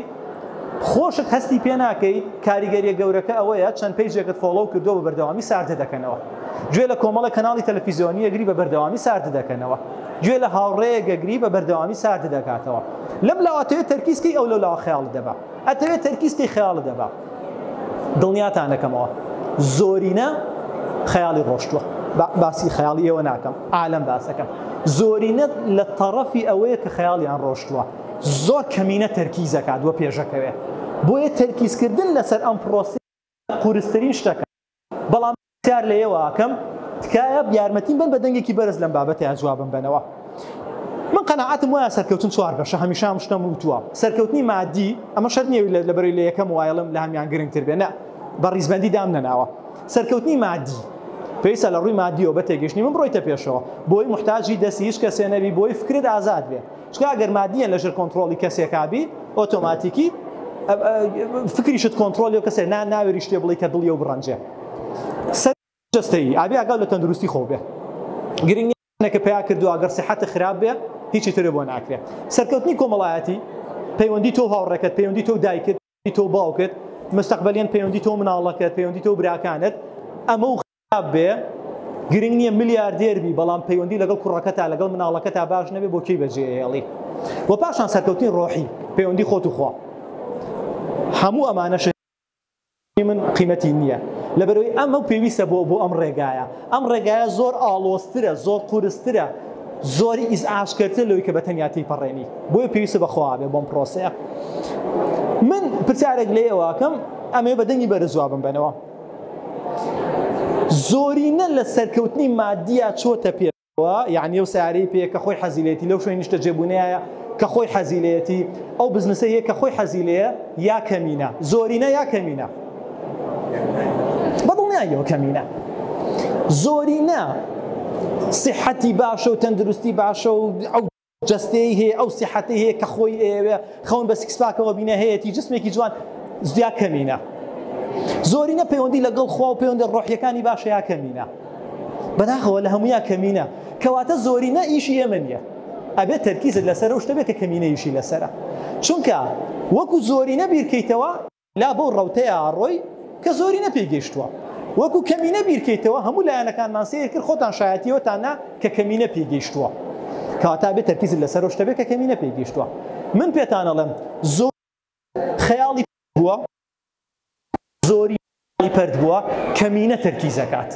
خۆشت هەستی پێ ناکەی کاریگەریە گەورەکە ئەوەیە چەند پیجێکت فۆڵۆ کردووە بە بەردەوامی ساردە دەکەنەوە گوێ لە کۆمەڵە کەناڵی تەلەڤیزیۆنی ئەگری بە بەردەوامی ساردە دەکەنەوە گوێ لە هاوڕێیە گەگری بە بەردەوامی ساردە دەکاتەوە لەم لاواتەوێت تەرکیزکەی ئەو لەو لاوە خەیاڵ دەبا ئەتەوێت تەرکیزکەی خەیاڵ دەبا دڵنیاتان دەکەمەوە زۆرینە خەیاڵی ڕۆشتووە باسی خەیاڵی ئێوە ناکەم عالەم باسەکەم زۆرینە لە تەڕەفی ئەوەیە کە خەیاڵیان ڕۆشتووە زۆر کەمینە تەرکیزەکات وە پێشەکەوێت بۆیە تەرکیزکردن لەسەر ئەم پرۆسی قورسترین شتەکە بەڵام سیار لە ئێوەکەم تکایە یارمەتیم بن بە دەنگێکی بەرز لەم بابەتەیە جوابم بنەوە من قەناعەتم وایە سەرکەوتن چوار بەشە هەمیشە شتم وتووە سەرکەوتنی مادی ئەمە شەرت نییە لەبەرەوەی لە یەکەم وایڵم لە هەمیان گرنگتر بێ نە بە ڕیزبەندی دام نەناوە سەرکەوتنی مادی پێویستە لە ڕووی مادیەوە بە تێگەشتنی من بڕۆیتە پێشەوە بۆی محتاجی دەستی هیچ کەسێ نەبی بۆی فکرت ئازاد بێ چکە ئەگەر مادیەن لەژێر کۆنتڕۆڵی کەسێکابی ئۆتۆماتیکی فکریشت کۆنتڕۆلی و کەسێ ناوێری شتێ بڵێ کە دڵی و بڕەنجێ جستەی ئابی ئاگاو لە تەندروستی خۆ بێ گرنگێکە پیا کردو ئەگەر سیحەتە خراپ بێ هیچی ترێ بۆ ناکرێت سەرکەوتنی کۆمەڵایەتی پەیوەندی تۆ هاوڕێکت پەیوەندی تۆ دایکت تۆ باوکت مستەقبەلیان پەیوەندی تۆ مناڵەکەت پەیوەندی تۆ براکانت ئەمە و خراپ بێ گرنگ نییە ملیاردێر بی بەڵام پەیوەندی لەگەڵ کوڕەکەتا لەگەڵ مناڵەکەتا باش نەبێ بۆ کەی بەجێهێڵی وە پاشان سەرکەوتنی ڕۆحی پەیوەندی خۆت و خوا هەموو ئەمانەش من قیمەتی نییە لەبەرەوەی ئەمە پێویستە بۆ ئەم ڕێگایە ئەم ڕێگایە زۆر ئاڵۆزترە زۆر قورسترە زۆری ئیزعاجکردتر لەوەی کە بە تەنیاتی پەڕێنی بۆیە پێویستە بەخوا بێ بۆم پرۆسەیە من پرسیارێک لێ ئێوەکەم ئەمێ بە دەنگی بەرز جوابم بنەوە زۆرینە لە سەرکەوتنی مادیە چۆتە پێوە یعنی ئەو سیارەی پێ کە خۆی حەزیلێتی لەو شوێنی نیشتە جێبوونەیە کە خۆی حەزیلێتی ئەو بزنسە هەیە کە خۆی حەزیلەیە یا کەمینە زۆرینە یا کەمینە بەدڵنیایەوە کەمینە زۆرینە سیحەتی باشە و تەندروستی باشە و ئەو جەستەی هەیە ئەو سیحەتی هەیە کە خۆی ئێوێ خەون بە سیکسپاکەوە بینە هەیەی جسمێکی جوان زیا کەمینە زۆرینە پەیوەندی لەگەڵ خوا و پەیوەندی ڕۆحیەکانی باشە یا کەمینە بەداخەوە لە هەموویان کەمینە کەواتە زۆرینە ئیشی ئێمە نییە ئەبێت تەرکیزت لەسەر و شتە بێت کە کەمینە ئیشی لەسەرە چونکە وەکو زۆرینە بیرکەیتەوە لا بۆ ڕەوتەیە ئاڕۆی کە زۆری نەپێگەیشتووە وەکو کەمینە بیرکەیتەوە هەموو لایەنەکانمان سیر کرد خۆتان شایەتیەوەتانە کە کەمینە پێگەیشتووە کەواتە بێت تەرکیزت لەسەر ڕۆشتە بێت کە کەمینە پێگەیشتووە من پێتان ئەڵێم زۆر خەیاڵی بووە زۆری پەرد بووە کەمینە تەرکیزەکات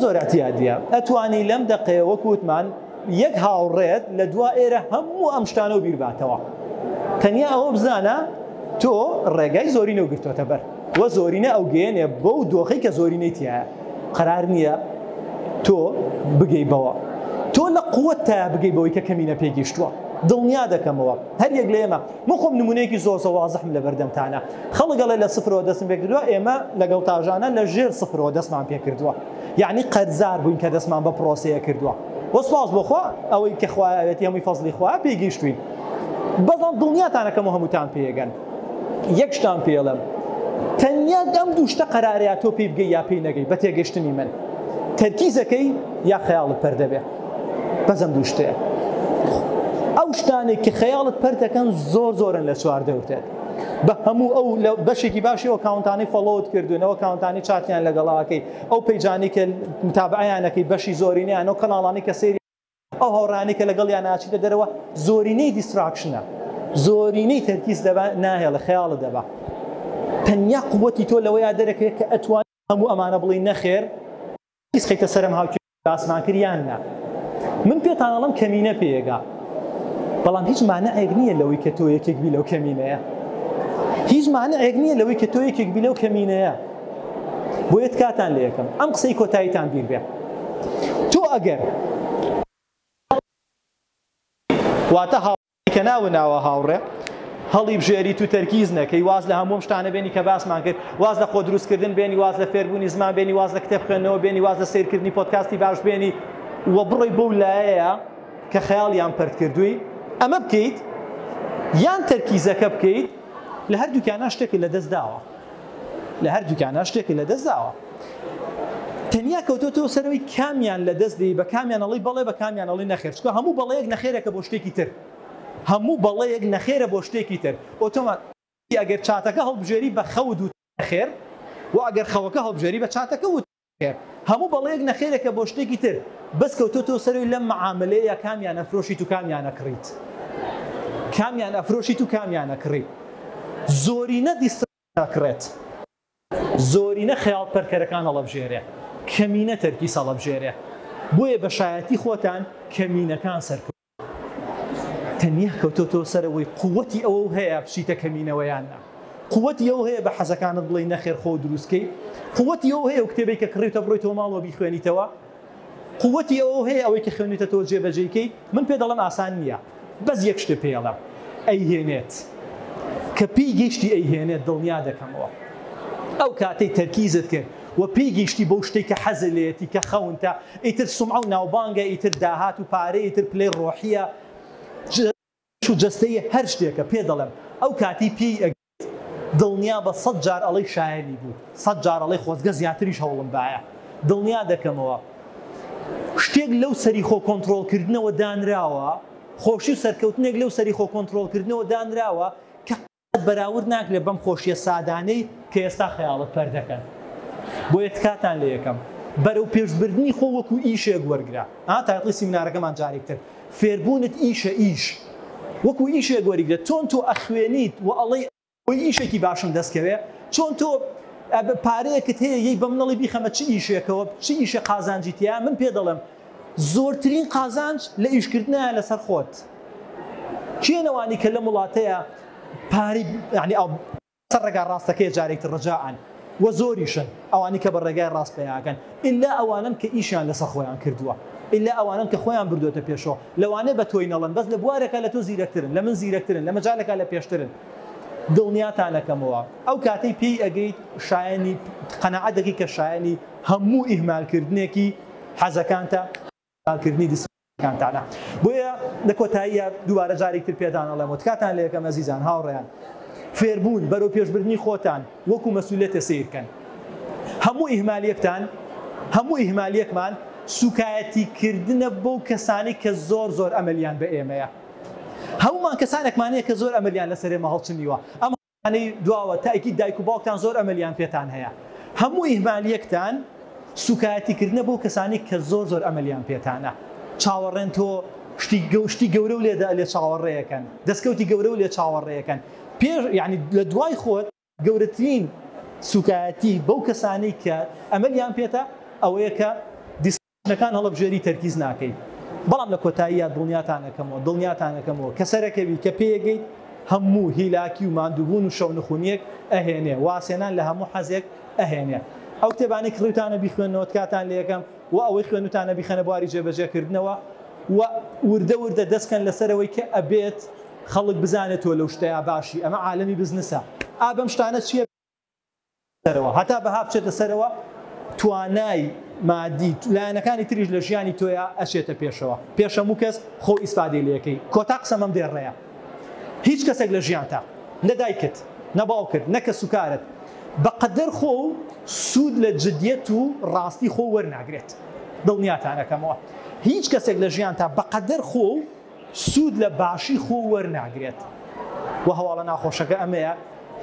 زۆر ئەتیادیە ئەتوانی لەم دەقەیە وەکوتمان یەک هاوڕێت لە دوا ئێرە هەموو ئەم شتانە و بیرباتەوە تەنیا ئەوە بزانە تۆ ڕێگای زۆرینە و گرتوۆتە بەر وە زۆرینە ئەو گەێنێ بەو دۆخەی کە زۆرینەی تایە قەرار نییە تۆ بگەی بەوە تۆ لە قووەت تا بگەی بەوەی کە کەمینە پێگەیشتووە دڵنیا دەکەمەوە هەر یەک لە ئێمە من خۆم نمونەیەکی زۆر وازەحم لە بەردەمتانە خەڵک لە سفرەوە دەستم پێکردووە ئێمە لەگەڵ تاژانە لە ژێر سفرەوە دەستمان پێکردووە یعنی قەرزار بووین کە دەستمان بە پرۆسەیە کردووە وەسپاس بۆخوا ئەوەی کە خوایەتی هەمووی فەزلی خوا پێگەیشتوین بەڵام دڵنیاتانەکەمە هەمووتان پێگەن یەک شتان پێڵم تەنیا ئەم دوو شتە قەرارەیە تۆ پێی بگەی یا پێی نەگەی بە تێگەشتنی من تەرکیزەکەی یا خەیاڵت پەردەبێ بەس ئەم دوو شتەیە ئەو شتانێک کە خەیاڵت پەردەکەن زۆرن لە چواردەوتێت بە هەموو ئەو لە بەشێکی باشی ئەو کاونتانی فۆلۆت کردوونەوە کاونتانی چاتیان لەگەڵاکەی ئەو پەیجانی کە متابعەیانەکەی بەشی زۆرینەیان ئەو کەناڵانی کە سەیری ئەو هاوڕانی کە لەگەڵیان ناچیتە دەرەوە زۆرینەی دیستراکشنە زۆرینەی تەرکیز دەبا ناهێڵە خەیاڵت دەبا تەنیا قووەتی تۆ لەوەیە دەرەکەوێت کە ئەتوانی هەموو ئەمانە بڵی نەخێر هیچ خەیتە سەرم هاوکێ باسمان کردیان نا من پێتان ئەڵەم کەمینە پێگا بەڵام هیچ مانەعێک نییە لەوەی کە تۆ یەکێک بی لەو کەمینەیە هیچ مانەعێک نییە لەوەی کە تۆ یەکێک بی لەو کەمینەیە بۆیە کاتان لێ یەکەم ئەم قسەی کۆتاییتان بیر بێ تۆ ئەگەر واتە هاوڕێی کە ناوە هاوڕێ هەڵی بژێری تو تەرکیز نەکەی واز لە هەموو شتانە بێنی کە باسمان کرد واز لە خۆ دروستکردن بێنی واز لە فێربوونی زمان بێنی واز لە کتێب خوێندنەوە بێنی واز لە سیرکردنی پۆدکاستی باش بێنی وە بڕۆی بەو لایەیە کە خەیاڵیان پەرد کردووی ئەمە بکەیت یان تەرکیزەکە بکەیت لە هەردووکیانە شتێکی لەدەست داوە لە هەردووکیانە شتێکی لەدەست داوە تەنیا کەوتۆتەوە سەرەوەی کامیان لەدەست دێ بە کامیان ئەڵی بەڵێ بە کامیان ئەڵی نەخێر چکە هەموو بەڵەیەک نەخێرەکە بۆ شتێکی تر هەموو بەڵەیەک نەخێرە بۆ شتێکی تر ئۆتۆمات ئەگەر چاتەکە هەڵبژێری بە خەوت و نەخێر و ئەگەر خەوەکە هەڵبژێری بە چاتەکە و خێر هەموو بەڵەیەک نەخێرەکە بۆ شتێکی تر بەس کەوتۆتەوە سەرەوەی لەم معاملەیە کامیان ئەفرۆشیت و کامیان ئەکڕیت کامیان ئەفرۆشیت و کامیان ئەکڕیت زۆرینە دیستراکڕێت زۆرینە خەیاڵ پەرکەرەکان هەڵەبژێرێ کەمینە تەرکیز هەڵەبژێرێ بۆیە بە شایەتی خۆتان کەمینەکان سەرکەوت تەنیا کەوتۆتەوە سەرەوەی قووەتی ئەوە هەیە بچیتە کەمینەوەیاننا قووەتی ئەو هەیە بە حەزەکانت بڵێ نەخێر خۆ دروستکەی قووەتی ئەو هەیە و کتێبێک کە کڕیتە بڕۆیتەوە ماڵەوە بیخوێنیتەوە قووەتی ئەو هەیە ئەوەی کە خوێنیتەوە جێبەجێکەی من پێ دەڵێم ئاسان نییە بەس یەک شتێ پێڵە ئەیهێنێت کە پێی گەیشتی ئەیهێنێت دڵنیا دەکەمەوە ئەو کاتەی تەرکیزت کرد و پێی گەیشتی بەو شتێک کە حەزت لێتی کە خەونتە ئیتر سومعە و ناوبانگە ئیتر داهات و پارەی ئیتر پلەی ڕۆحیە و جەستەیە هەر شتێکە پێ دەڵێم ئەو کاتی پێی ئەگەیت دڵنیا بە 100 جار ئەڵەی شایەنی بوو 100 جار ئەڵەی خۆزگە زیاتریش هەوڵم باە دڵنیا دەکەمەوە شتێک لەو سەری خۆ کۆنتڕۆڵکردنەوە دانراوە خۆشی و سەرکەوتنێک لەو سەری خۆ کۆنتڕۆڵکردنەوە دانراوە کە بەراورد ناکرێت بەم خۆشیە سادانەی کە ئێستا خەیاڵت پەردەکەن بۆیە کاتان لێ یەکەم بەرەو پێشبردننی خۆ وەکو ئیشێک وەرگرا تایڵی سیمینارەکەمان جارێکتر فێربوونت ئیشە ئیش وەکو ئیشێک وەرگرێت چۆن تۆ ئەخوێنیت و ئەڵێ ئەوی ئیشێکی باشم دەستکەوێ چۆن تۆ پارەیەکت هەیە یەی بە منەڵی بیخەمە چی ئیشێکەوە چی ئیشە قازانجیتیە من پێ دەڵێم زۆرترین قازانج لە ئیشکردنایە لەسەر خۆت چێنەوانی کە لە وڵاتەیە پاری ینی سەر ڕێگا ڕاستەکەی جارێکتر ڕجاعان وە زۆریشن ئەوانی کە بە ڕێگای ڕاست پێیاکەن ئللا ئەوانم کە ئیشیان لەسەر خۆیان کردووە ئللا ئەوانم کە خۆیان بردوێتە پێشەوە لەوانێ بە تۆی نەڵن بەس لە بوارێکە لە تۆ زیرەکترن لە من زیرەکترن لە مەجالێکە لە پێشترن دڵنیاتانەکەمەوە ئەو کاتەی پێی ئەگەیت شایانی قەنەعەت دەکەی کە شایانی هەموو ئیهمالکردنێکی حەزەکانتە ئیهمالکردنی دیسکانتانە بۆیە لە کۆتاییە دووبارە جارێکتر پێدان ئەڵێمەوە کاتان لە یەکەم ئەزیزان هاوڕێیان فێربوون بەرەو پێشبردننی خۆتان وەکو مەسئولێتە سیرکەن هەموو ئیهمالیەکمان سوکایەتیکردنە بۆ کەسانی کە زۆر ئەمەلیان بە ئێمەیە هەمومان کەسانێکمانەیە کە زۆر ئەمەلیان لەسەر ئێمە هەڵچنیوە ئەمە يعني دواوە تاکید دایک و باوکتان زۆر ئەمەلیان پێتان هەیە هەموو ئیهمالیەکتان سوکایەتیکردنە بۆ کەسانی کە زۆر ئەمەلیان پێتانە چاوەڕێن تۆ شتی گەورە و لێ چاوەڕێیەکەن دەستکەوتی گەورە و لێ چاوەڕێیەکەن پێش یعنی لە دوای خۆت گەورەترین سوکایەتی بەو کەسانی کە ئەمەلیان پێتە ئەوەیە کە دیسکشنەکان هەڵەبژێری تەرکیز ناکەیت بەڵام لە کۆتاییە دڵنیاتانەکەمەوە کە سەرەکەوی کە پێگەیت هەموو هیلاکی و ماندووبوون و شەو نخونیەک ئەهێنێ واسێنان لە هەموو حەزێک ئەهێنێ ئەو کتێبانەی کڕیتانە بیخوێنەوە کاتان لە یەکەم و ئەوەی خوێنوتانە بیخەنە بواری جێبەجێکردنەوە و وردە دەستکەن لەسەرەوەی کە ئەبێت خەڵک بزانێتەوە لەو شتەیە باشی ئەمە عالەمی بزنسە بەم شتانە چییە هەتا بەها بچێتە سەرەوە توانای مادی لایەنەکانی تریش لە ژیانی تۆیە ئەچێتە پێش هەموو کەس خۆ ئیسفادەی لەکەی کۆتا قسەمەم دێڕێیە هیچ کەسێک لە ژیانتا نەدایکت نەباوکت نەکە سوکارت بەقەدەر خۆ سوود لە جدیەت و ڕاستی خۆ وەرناگرێت دڵنیاتانەکەمەوە هیچ کەسێک لە ژیانتا بەقەدەر خۆ سوود لە باشی خۆ وەرناگرێت و هەواڵە ناخۆشەکە ئەمەیە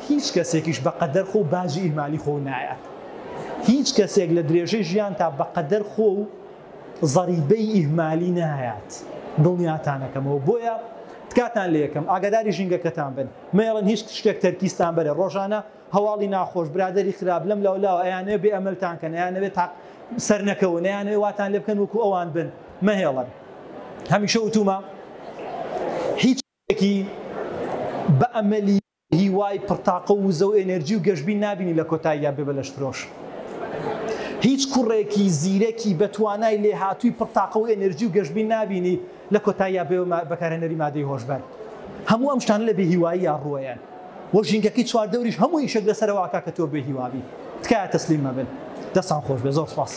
هیچ کەسێکیش بەقەدەر خۆ باجی ئیهمالی خۆ نایەت هیچ کەسێک لە درێژەی ژیانتا بەقەدەر خۆ زەریبەی ئیهمالی نایەت دڵنیاتانەکەمەوە بۆیە تکاتان لە یەکەم ئاگاداری ژینگەکەتان بن مێڵن هیچ شتێک تەرکیستان بەرێ ڕۆژانە هەواڵی ناخۆش برادری خراپ لەم لاولاوە ئەیانەوێ بێ ئەمەلتانکەن ئەیانەوێت سەر نەکەون ئەیانەوێ واتان لێ بکەن وەکو ئەوان بن مەهێڵن هەمیشە وتومە هیچ شتێکی بە ئەمەلی هیوای پڕتاقە و وزە و ئێنەرژی و گەشتبین نابینی لە کۆتاییە بێ بە لەشفرۆش هیچ کوڕێکی زیرەکی بەتوانای لێهاتووی پڕتاقە و ئێنەرژی و گەشتبین نابینی لە کۆتاییە بێ بەکارهێنەری مادەی هۆشبەر هەموو ئەم شتانە لە بێهیوایی یا ڕوویان وە ژینگەکەی چواردەوریش هەموو ئیشێک لەسەرەوە کە تۆ بێهیوابی تکایە تەسلیم مەبن دەستان خۆش بێ زۆر سپاس